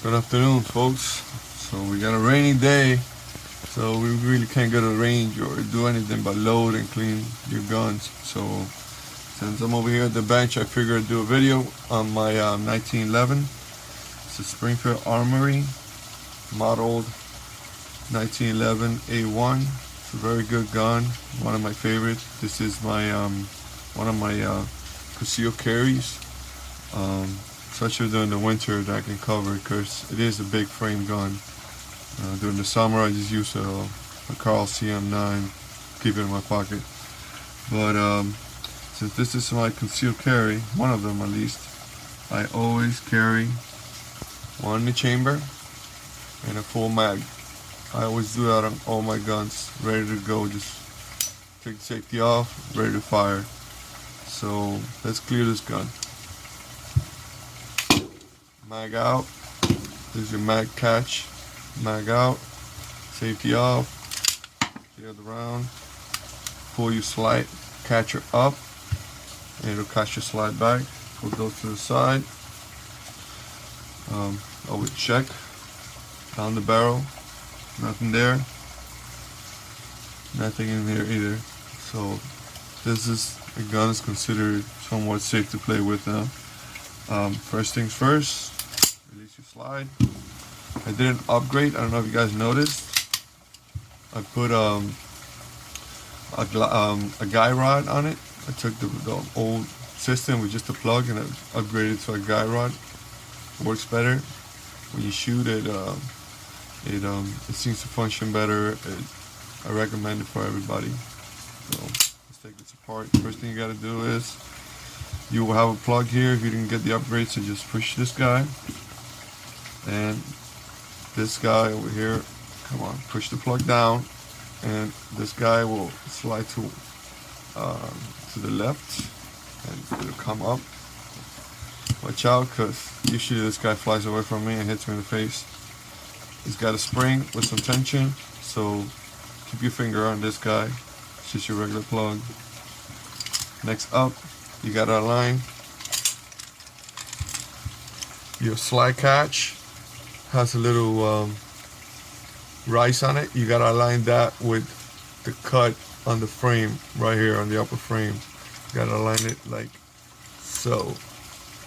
Good afternoon, folks. So we got a rainy day, so we really can't go to the range or do anything but load and clean your guns. So since I'm over here at the bench, I figured I'd do a video on my 1911. It's a Springfield Armory modeled 1911 A1. It's a very good gun, one of my favorites. This is my one of my concealed carries. Especially during the winter that I can cover because it is a big frame gun. During the summer I just use a Carl CM9, keep it in my pocket. But since this is my concealed carry, one of them at least, I always carry one in the chamber and a full mag. I always do that on all my guns, ready to go, just take the safety off, ready to fire. So let's clear this gun. Mag out. There's your mag catch. Mag out. Safety off. Clear the round. Pull your slide catcher up, and it'll catch your slide back. Pull those to the side. Always check. Down the barrel. Nothing there. Nothing in here either. So the gun is considered somewhat safe to play with now. First things first. Release your slide. I did an upgrade. I don't know if you guys noticed. I put a guy rod on it. I took the old system with just a plug and I upgraded to a guy rod. It works better. When you shoot it, it seems to function better. I recommend it for everybody. So let's take this apart. First thing you got to do is you will have a plug here. If you didn't get the upgrade, so just push this guy and this guy over here. Come on, push the plug down, and this guy will slide to the left, and it'll come up. Watch out, because usually this guy flies away from me and hits me in the face. He's got a spring with some tension, so keep your finger on this guy. It's just your regular plug. Next up, you gotta align your slide catch. Has a little rice on it. You gotta align that with the cut on the frame right here on the upper frame. You gotta align it like so,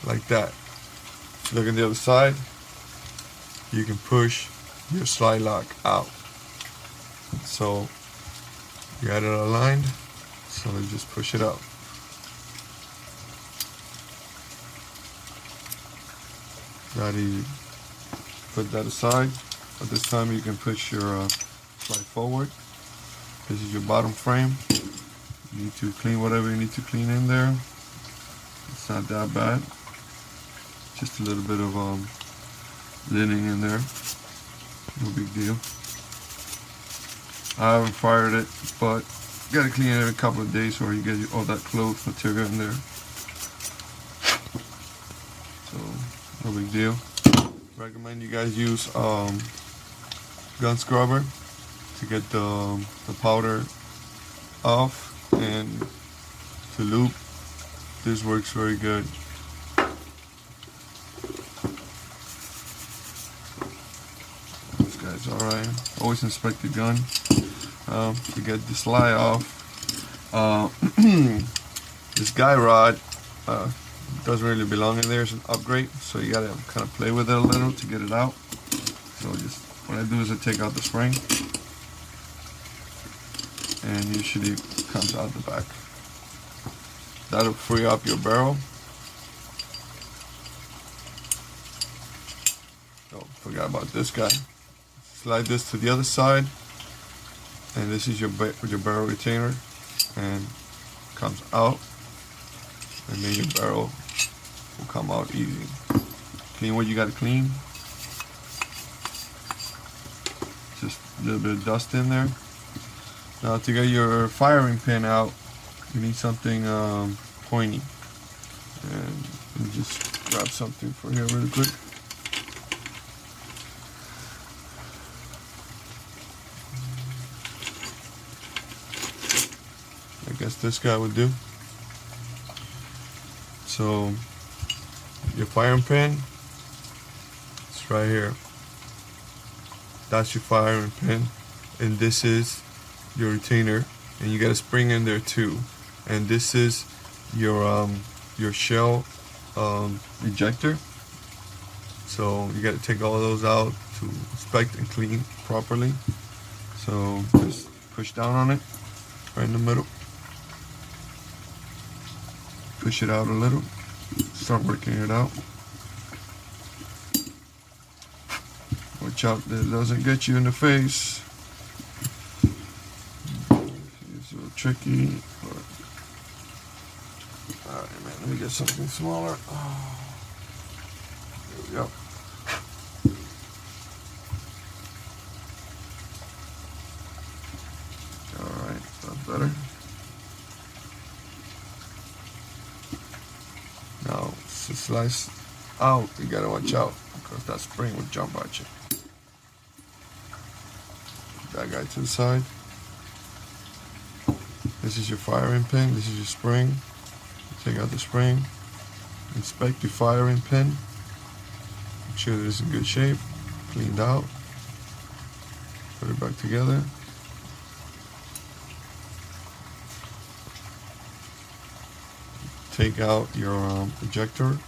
like that. Look on the other side. You can push your slide lock out. So you got it aligned. So you just push it out. That easy. Put that aside. At this time you can push your slide forward. This is your bottom frame. You need to clean whatever you need to clean in there. It's not that bad. Just a little bit of lining in there. No big deal. I haven't fired it, but you gotta clean it every couple of days or you get all that clothes material in there. So no big deal. Recommend you guys use gun scrubber to get the powder off and to loop. This works very good. This guy's alright. Always inspect the gun to get the slide off. This guy rod doesn't really belong in there. It's an upgrade, so you gotta kind of play with it a little to get it out. So just what I do is I take out the spring, and usually it comes out the back. That'll free up your barrel. Oh, forgot about this guy. Slide this to the other side, and this is your barrel retainer, and comes out, and then your barrel will come out easy. Clean what you got to clean. Just a little bit of dust in there. Now to get your firing pin out, you need something pointy. And let me just grab something for here really quick. I guess this guy would do. So your firing pin, it's this right here. That's your firing pin, and this is your retainer, and you got a spring in there too. And this is your shell ejector. So you got to take all of those out to inspect and clean properly. So just push down on it right in the middle. Push it out a little. Start working it out. Watch out that it doesn't get you in the face. It's a little tricky. Alright, man, let me get something smaller. There we go. Alright, that's better. Now, to slice out, you gotta watch out because that spring will jump at you. That guy to the side. This is your firing pin. This is your spring. Take out the spring. Inspect your firing pin. Make sure that it's in good shape. Cleaned out. Put it back together. Take out your ejector.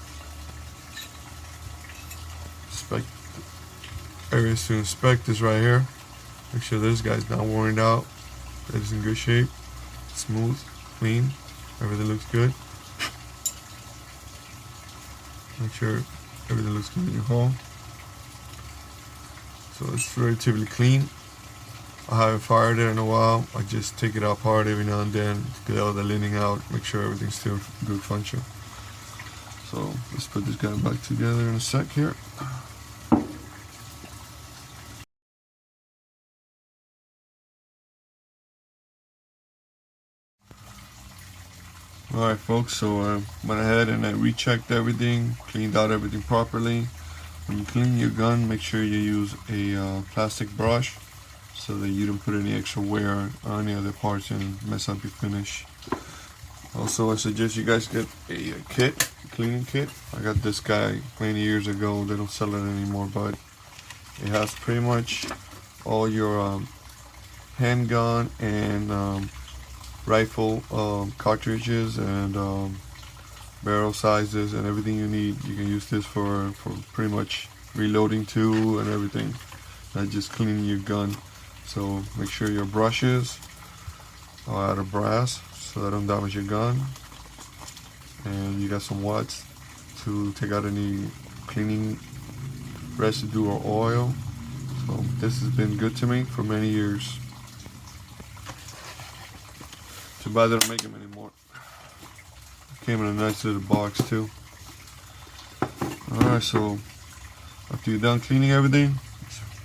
Inspect areas to inspect is right here. Make sure this guy's not worn out. That is in good shape. Smooth, clean, everything looks good. Make sure everything looks good in your hole. So it's relatively clean. I haven't fired it in a while. I just take it apart every now and then to get all the lining out, make sure everything's still good function. So let's put this guy back together in a sec here. Alright folks, so I went ahead and I rechecked everything, cleaned out everything properly. When you clean your gun, make sure you use a plastic brush so that you don't put any extra wear on any other parts and mess up your finish. Also, I suggest you guys get a kit, cleaning kit. I got this guy many years ago. They don't sell it anymore, but it has pretty much all your handgun and rifle cartridges and barrel sizes and everything you need. You can use this for pretty much reloading too and everything, not just cleaning your gun. So make sure your brushes are out of brass so that don't damage your gun, and you got some watts to take out any cleaning residue or oil. So this has been good to me for many years. Too bad they don't make them anymore. Came in a nice little box too. Alright, so after you're done cleaning everything,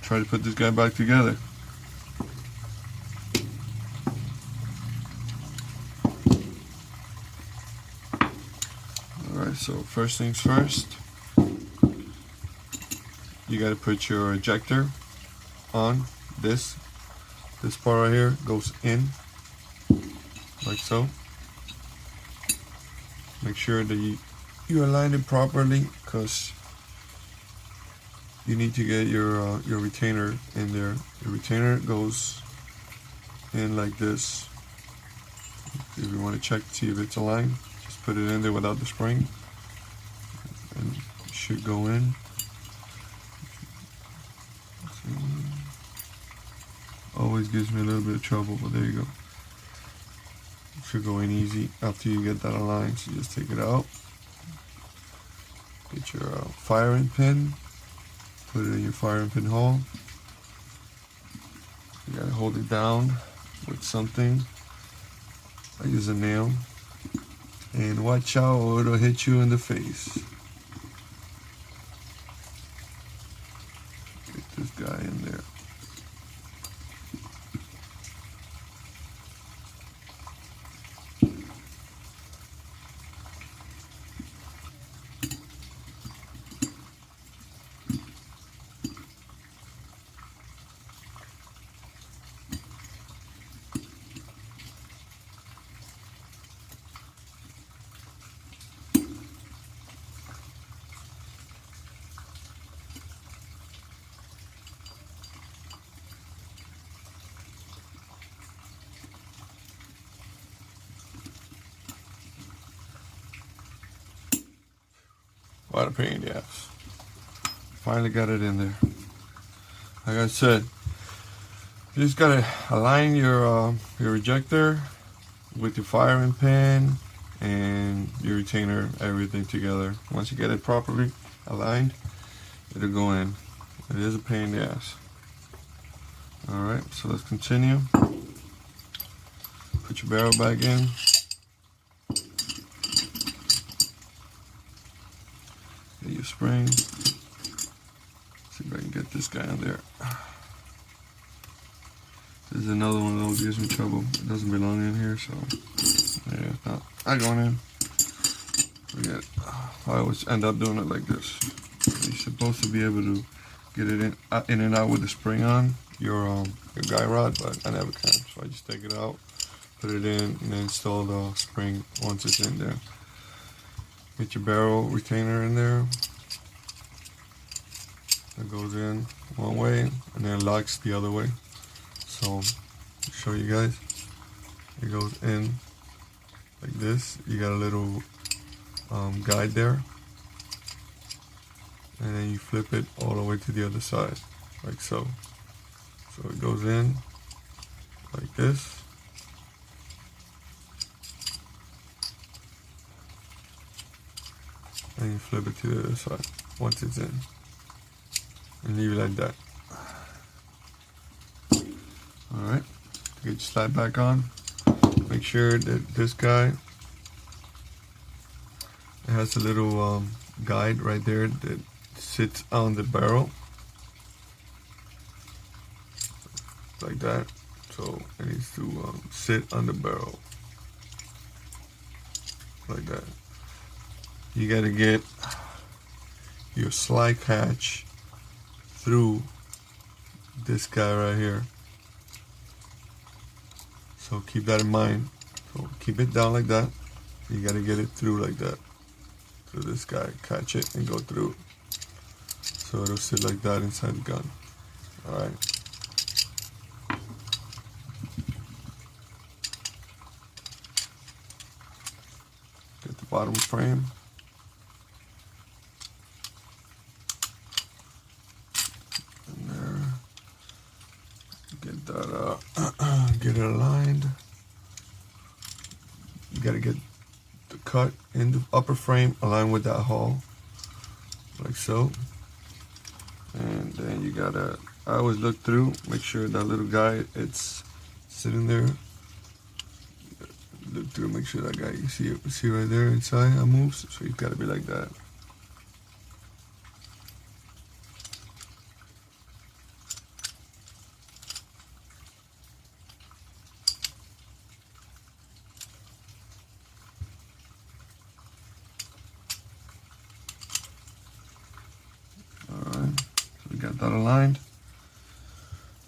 try to put this guy back together. Alright, so first things first, you got to put your ejector on. This part right here goes in like so. Make sure that you align it properly, because you need to get your retainer in there. The retainer goes in like this. If you want to check to see if it's aligned, just put it in there without the spring, and it should go in. Always gives me a little bit of trouble, but there you go. Should go in easy after you get that aligned. So just take it out, get your firing pin, put it in your firing pin hole. You gotta hold it down with something. I use a nail, and watch out or it'll hit you in the face. Get this guy in there. What a pain in the ass. Finally got it in there. Like I said, you just gotta align your ejector with your firing pin and your retainer, everything together. Once you get it properly aligned, it'll go in. It is a pain in the ass. Alright, so let's continue. Put your barrel back in. Get your spring. See if I can get this guy in there. This is another one of those gives me trouble. It doesn't belong in here, so yeah, it's not going in. Forget. I always end up doing it like this. You're supposed to be able to get it in and out with the spring on your guy rod, but I never can. So I just take it out, put it in, and then install the spring once it's in there. Get your barrel retainer in there. That goes in one way and then locks the other way. So I'll show you guys. It goes in like this. You got a little guide there, and then you flip it all the way to the other side, like so. So it goes in like this. And you flip it to the other side once it's in. And leave it like that. Alright, get your slide back on. Make sure that this guy, it has a little guide right there that sits on the barrel. Like that. So it needs to sit on the barrel. Like that. You gotta get your slide catch through this guy right here. So keep that in mind. So keep it down like that. You gotta get it through like that. Through this guy. Catch it and go through. So it'll sit like that inside the gun. Alright. Get the bottom frame. Get that get it aligned. You gotta get the cut in the upper frame aligned with that hull, like so. And then you gotta, I always look through, make sure that little guy, it's sitting there. Look through, make sure that guy, you see right there inside, it moves. So you've gotta be like that. Got that aligned.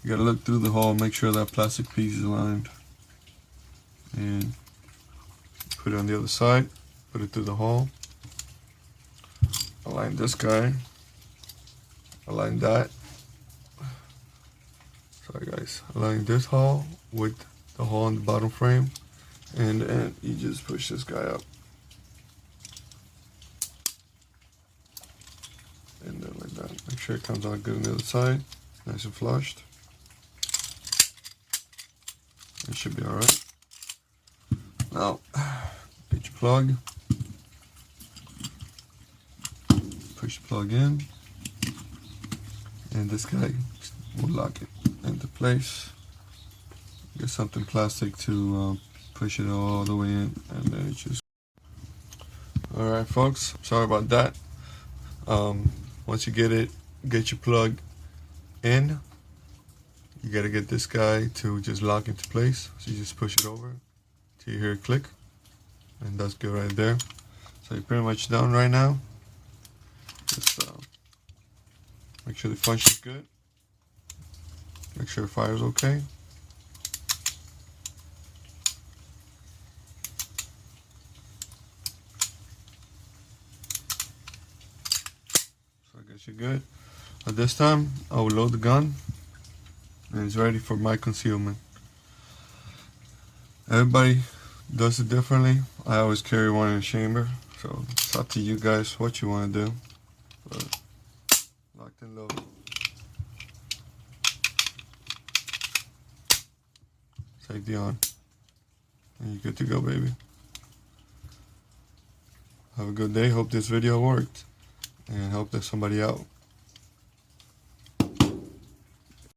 You gotta look through the hole, make sure that plastic piece is aligned, and put it on the other side, put it through the hole, align this guy, align that. Sorry guys, align this hole with the hole on the bottom frame, and then you just push this guy up. And then like that. Make sure it comes out good on the other side, nice and flushed. It should be alright. Now, get your plug. Push the plug in. And this guy will lock it into place. Get something plastic to push it all the way in, and then it just... Alright folks, sorry about that. Once you get your plug in, you gotta get this guy to just lock into place. So you just push it over till you hear it click, and that's good right there. So you're pretty much done right now. Just make sure the function's good. Make sure the fire's okay. I guess you're good. At this time, I will load the gun, and it's ready for my concealment. Everybody does it differently. I always carry one in the chamber, So it's up to you guys what you want to do. But locked and loaded. Safety on. And you're good to go, baby. Have a good day. Hope this video worked and helped somebody out.